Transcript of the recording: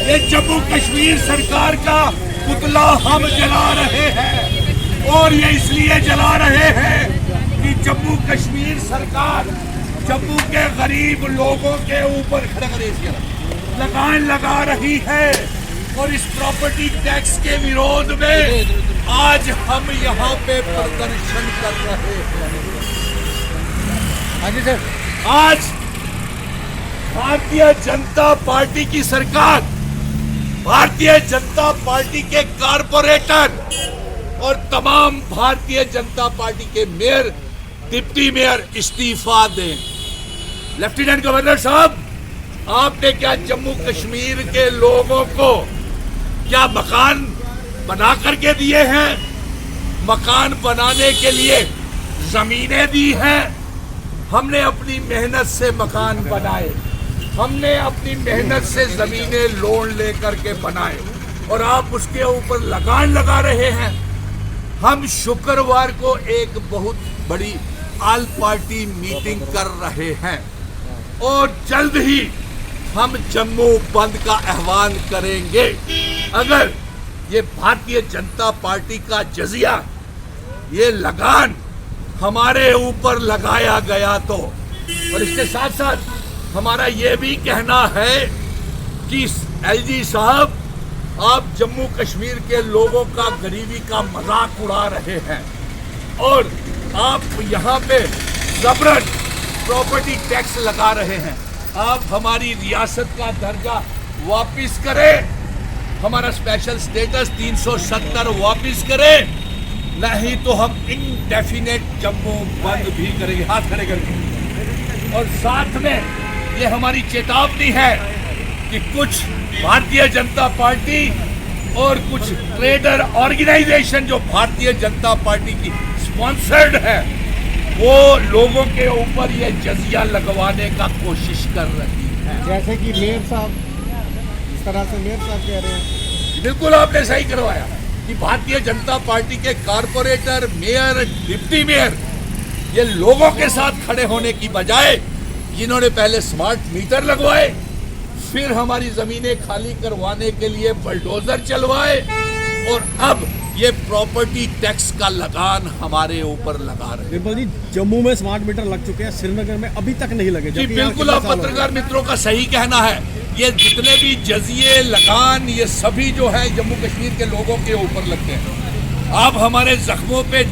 ये जम्मू कश्मीर सरकार का पुतला हम जला रहे हैं और ये इसलिए जला रहे हैं कि जम्मू कश्मीर सरकार जम्मू के गरीब लोगों के ऊपर लगान लगा रही है और इस प्रॉपर्टी टैक्स के विरोध में आज हम यहाँ पे प्रदर्शन कर रहे हैं। हाँ जी सर, आज भारतीय जनता पार्टी की सरकार, भारतीय जनता पार्टी के कारपोरेटर और तमाम भारतीय जनता पार्टी के मेयर, डिप्टी मेयर इस्तीफा दें। लेफ्टिनेंट गवर्नर साहब, आपने क्या जम्मू कश्मीर के लोगों को क्या मकान बना करके दिए हैं? मकान बनाने के लिए जमीनें दी हैं। हमने अपनी मेहनत से मकान बनाए, हमने अपनी मेहनत से जमीनें लोन लेकर के बनाए और आप उसके ऊपर लगान लगा रहे हैं। हम शुक्रवार को एक बहुत बड़ी ऑल पार्टी मीटिंग कर रहे हैं और जल्द ही हम जम्मू बंद का आह्वान करेंगे। अगर ये भारतीय जनता पार्टी का जजिया, ये लगान हमारे ऊपर लगाया गया तो, और इसके साथ साथ हमारा ये भी कहना है कि एलजी साहब, आप जम्मू कश्मीर के लोगों का गरीबी का मजाक उड़ा रहे हैं और आप यहाँ पे जबरन प्रॉपर्टी टैक्स लगा रहे हैं। आप हमारी रियासत का दर्जा वापिस करें, हमारा स्पेशल स्टेटस 370 वापिस करें, नहीं तो हम इनडेफिनेट जम्मू बंद भी करेंगे, हाथ खड़े करके। और साथ में ये हमारी चेतावनी है कि कुछ भारतीय जनता पार्टी और कुछ ट्रेडर ऑर्गेनाइजेशन जो भारतीय जनता पार्टी की स्पॉन्सर्ड है, वो लोगों के ऊपर ये जजिया लगवाने का कोशिश कर रही है। जैसे कि मेयर साहब, इस तरह से मेयर साहब कह रहे हैं। बिल्कुल आपने सही करवाया कि भारतीय जनता पार्टी के कारपोरेटर, मेयर, डिप्टी मेयर, ये लोगों के साथ खड़े होने की बजाय जिन्होंने पहले स्मार्ट मीटर लगवाए, फिर हमारी जमीनें खाली करवाने के लिए बुलडोजर चलवाए और अब ये प्रॉपर्टी टैक्स का लगान हमारे ऊपर लगा रहे हैं। बिल्कुल जी, जम्मू में स्मार्ट मीटर लग चुके हैं, श्रीनगर में अभी तक नहीं लगे। जी बिल्कुल, आप पत्रकार मित्रों का सही कहना है। ये जितने भी जजिए, लगान, ये सभी जो है जम्मू कश्मीर के लोगों के ऊपर लगते हैं। आप हमारे जख्मों पे